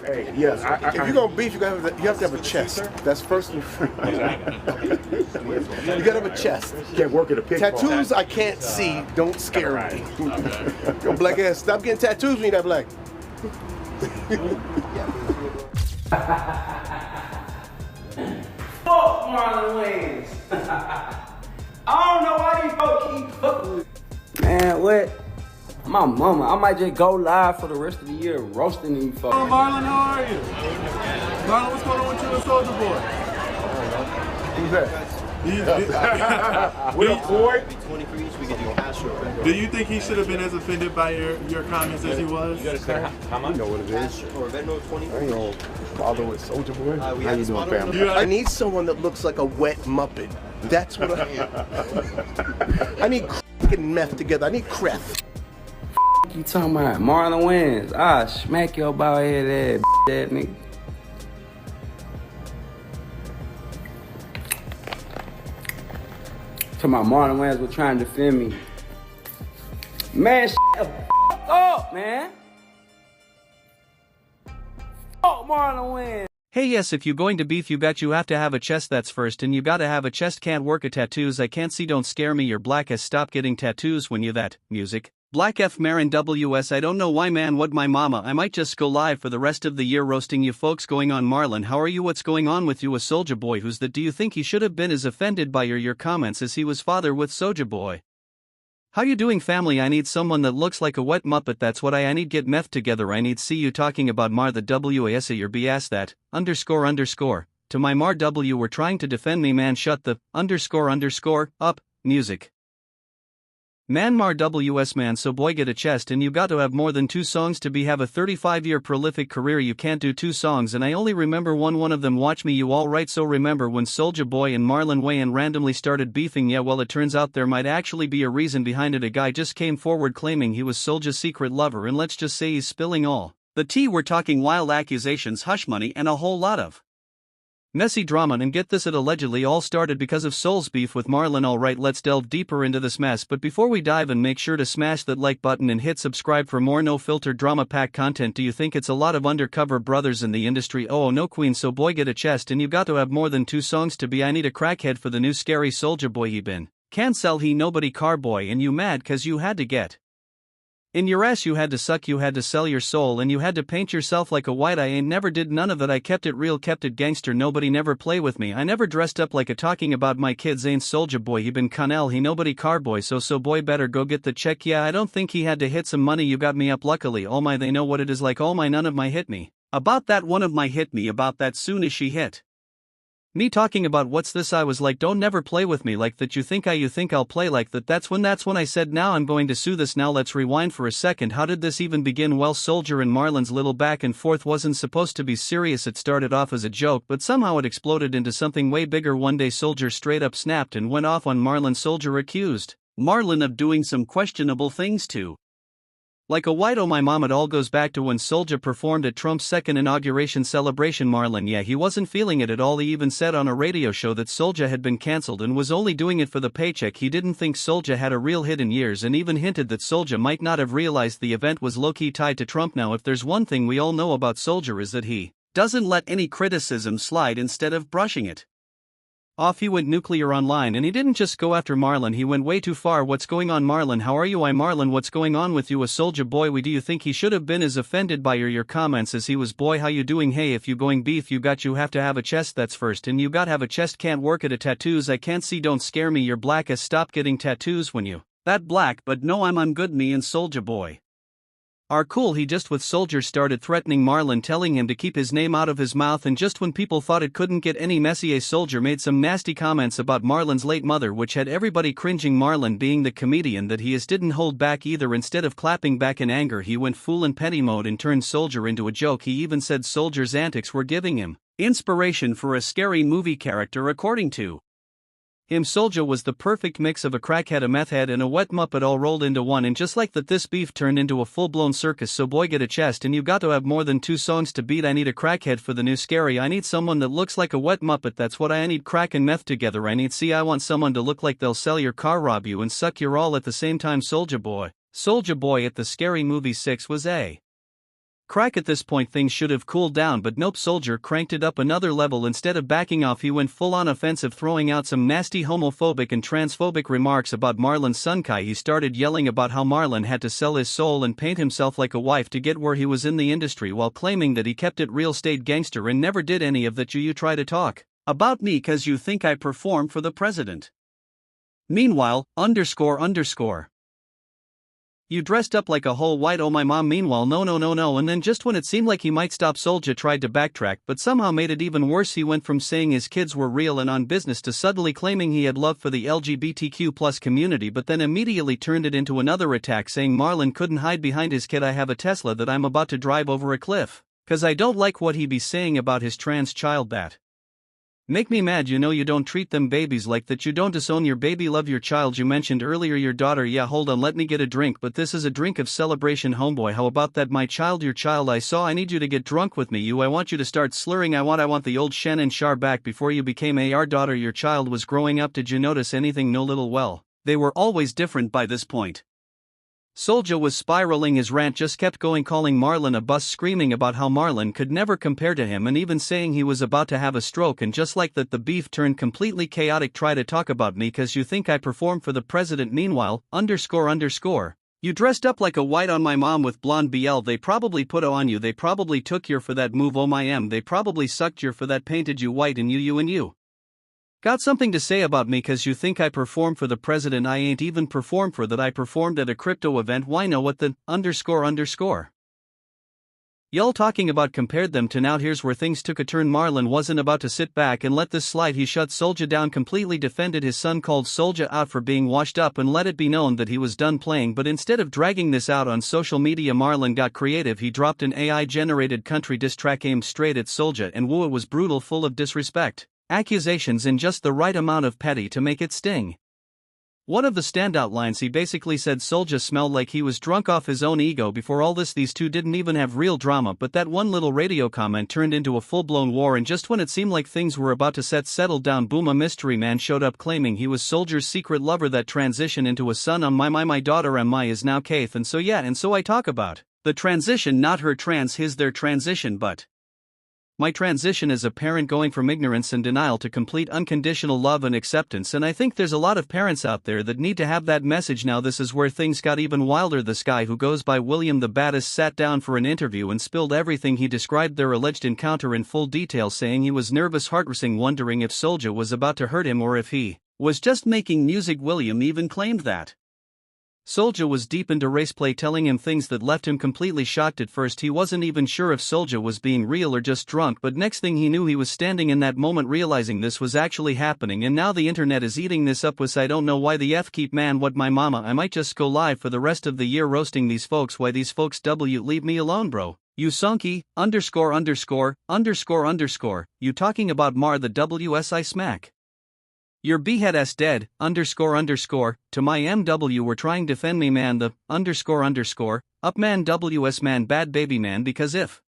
Hey, yes. If you're gonna beef, you have to have a chest. That's first. You gotta have a chest. Can't work at a pig Tattoos I can't see don't scare me. Yo, black ass, stop getting tattoos when you're not black. Fuck Marlon Wayans. I don't know why these folks keep fucking with me. Man, what? My mama, I might just go live for the rest of the year roasting these folks. Oh, Marlon, how are you? Marlon, what's going on with you and Soulja Boy? Who's that? What up, boy? Do you think he should have been as offended by your comments as he was? You know what it is. I ain't gonna bother with Soulja Boy. How you doing, family? I need someone that looks like a wet Muppet. That's what I need and meth together. I need creth. You talking about Marlon Wayans? Ah, smack your bald head ass nigga. Talking about Marlon Wayans was trying to defend me. Man, shut the fuck up, man. Fuck Marlon Wayans. Hey, yes, if you going to beef, you have to have a chest, that's first, and you gotta have a chest. Can't work at tattoos, I can't see, don't scare me, you're black as, stop getting tattoos when you that music. Black F Marin WS, I don't know why, man, what my mama, I might just go live for the rest of the year roasting you folks. Going on, Marlon, how are you, what's going on with you? A Soulja Boy, who's that? Do you think he should have been as offended by your comments as he was father with Soulja Boy? How you doing, family? I need someone that looks like a wet Muppet, that's what I need. Get meth together, I need see you talking about Mar the WAS your BS that, __, to my Mar W were trying to defend me, man, shut the, __ up, music. Man, Mar WS, man, so boy, get a chest, and you got to have more than 2 songs to have a 35-year prolific career. You can't do 2 songs, and I only remember one of them. Watch me, you all right? So remember when Soulja Boy and Marlon Wayans randomly started beefing? Yeah, well, it turns out there might actually be a reason behind it. A guy just came forward claiming he was Soulja's secret lover, and let's just say he's spilling all the tea. We're talking wild accusations, hush money, and a whole lot of messy drama. And get this, it allegedly all started because of Soul's beef with Marlon. Alright, let's delve deeper into this mess, but before we dive in, make sure to smash that like button and hit subscribe for more no filter drama pack content. Do you think it's a lot of undercover brothers in the industry? Oh no, queen, so boy, get a chest, and you got to have more than 2 songs to I need a crackhead for the new scary Soulja Boy. He been cancel, he nobody car boy, and you mad cause you had to get in your ass, you had to suck, you had to sell your soul, and you had to paint yourself like a white. I ain't never did none of that. I kept it real, kept it gangster. Nobody never play with me. I never dressed up like a talking about my kids. Ain't Soulja Boy, he been Connell, he nobody car boy. So boy better go get the check. Yeah, I don't think he had to hit some money. You got me up, luckily. Oh my, they know what it is like. Oh my, none of my hit me about that, one of my hit me about that soon as she hit me talking about what's this. I was like, don't never play with me like that. You think I'll play like that? That's when I said, now I'm going to sue this. Now let's rewind for a second. How did this even begin? Well, Soulja and Marlon's little back and forth wasn't supposed to be serious. It started off as a joke, but somehow it exploded into something way bigger. One day Soulja straight up snapped and went off on Marlon. Soulja accused Marlon of doing some questionable things too. Like a white, oh my mom, it all goes back to when Soulja performed at Trump's second inauguration celebration. Marlon, yeah, he wasn't feeling it at all. He even said on a radio show that Soulja had been cancelled and was only doing it for the paycheck. He didn't think Soulja had a real hit in years, and even hinted that Soulja might not have realized the event was low-key tied to Trump. Now, if there's one thing we all know about Soulja is that he doesn't let any criticism slide. Instead of brushing it off, he went nuclear online, and he didn't just go after Marlon, he went way too far. What's going on, Marlon? How are you? I'm Marlon, what's going on with you? A Soulja Boy, do you think he should have been as offended by your comments as he was? Boy, how you doing? Hey, if you going beef, you have to have a chest, that's first, and you got have a chest. Can't work at a tattoos, I can't see, don't scare me, you're black as, stop getting tattoos when you that black. But no, I'm good. Me and Soulja Boy are cool. He just with Soulja started threatening Marlon, telling him to keep his name out of his mouth, and just when people thought it couldn't get any messier, Soulja made some nasty comments about Marlon's late mother, which had everybody cringing. Marlon, being the comedian that he is, didn't hold back either. Instead of clapping back in anger, he went full in petty mode and turned Soulja into a joke. He even said Soulja's antics were giving him inspiration for a scary movie character. According to him, Soulja was the perfect mix of a crackhead, a meth head, and a wet Muppet all rolled into one. And just like that, this beef turned into a full-blown circus. So boy, get a chest, and you got to have more than 2 songs to I need a crackhead for the new scary. I need someone that looks like a wet Muppet, that's what I need. Crack and meth together. I want someone to look like they'll sell your car, rob you, and suck your all at the same time. Soulja Boy at the Scary Movie 6 was a Crack at this point things should have cooled down, but nope, Soulja cranked it up another level. Instead of backing off, he went full-on offensive, throwing out some nasty homophobic and transphobic remarks about Marlon's son Kai. He started yelling about how Marlon had to sell his soul and paint himself like a wife to get where he was in the industry, while claiming that he kept it real, stayed gangster, and never did any of that. You try to talk about me cause you think I perform for the president. Meanwhile, __. You dressed up like a whole white oh my mom. Meanwhile, no. And then just when it seemed like he might stop, Soulja tried to backtrack, but somehow made it even worse. He went from saying his kids were real and on business to suddenly claiming he had love for the LGBTQ+ community, but then immediately turned it into another attack, saying Marlon couldn't hide behind his kid. I have a Tesla that I'm about to drive over a cliff. Cause I don't like what he be saying about his trans child. That make me mad. You don't treat them babies like that. You don't disown your baby, love your child. You mentioned earlier your daughter. Yeah, hold on, let me get a drink, but this is a drink of celebration, homeboy. How about that? My child, your child. I need you to get drunk with me. I want you to start slurring. I want the old Shannon Sharp back before you became our daughter. Your child was growing up. Did you notice anything? No, little. Well, they were always different by this point. Soulja was spiraling. His rant just kept going, calling Marlon a bust, screaming about how Marlon could never compare to him, and even saying he was about to have a stroke. And just like that, the beef turned completely chaotic. Try to talk about me cause you think I perform for the president. Meanwhile, __. You dressed up like a white on my mom with blonde BL. They probably put O on you. They probably took your for that move. Oh my M. They probably sucked your for that, painted you white, and you got something to say about me cause you think I perform for the president. I ain't even performed for that. I performed at a crypto event. Why know what the __. Y'all talking about compared them to now. Here's where things took a turn. Marlon wasn't about to sit back and let this slide. He shut Soulja down completely, defended his son, called Soulja out for being washed up, and let it be known that he was done playing. But instead of dragging this out on social media, Marlon got creative. He dropped an AI-generated country diss track aimed straight at Soulja, and woo, it was brutal, full of disrespect, accusations, and just the right amount of petty to make it sting. One of the standout lines, he basically said Soulja smelled like he was drunk off his own ego. Before all this, these two didn't even have real drama, but that one little radio comment turned into a full-blown war, and just when it seemed like things were about to settle down, boom, a mystery man showed up claiming he was Soulja's secret lover that transitioned into a son. My daughter Mai is now Kaith, and so I talk about the transition, not her trans, their transition, but my transition as a parent, going from ignorance and denial to complete unconditional love and acceptance. And I think there's a lot of parents out there that need to have that message now. This is where things got even wilder. This guy who goes by William the Baddest sat down for an interview and spilled everything. He described their alleged encounter in full detail, saying he was nervous, heart-racing, wondering if Soulja was about to hurt him or if he was just making music. William even claimed that Soulja was deep into race play, telling him things that left him completely shocked. At first he wasn't even sure if Soulja was being real or just drunk, but next thing he knew, he was standing in that moment realizing this was actually happening. And now the internet is eating this up with I don't know why the F keep, man, what my mama, I might just go live for the rest of the year roasting these folks. Why these folks leave me alone, bro. You sonky, __. You talking about Mar the WSI smack. Your behead ass dead, __. To my MW were trying defend me, man, the __. Up man WS man, bad baby man, because if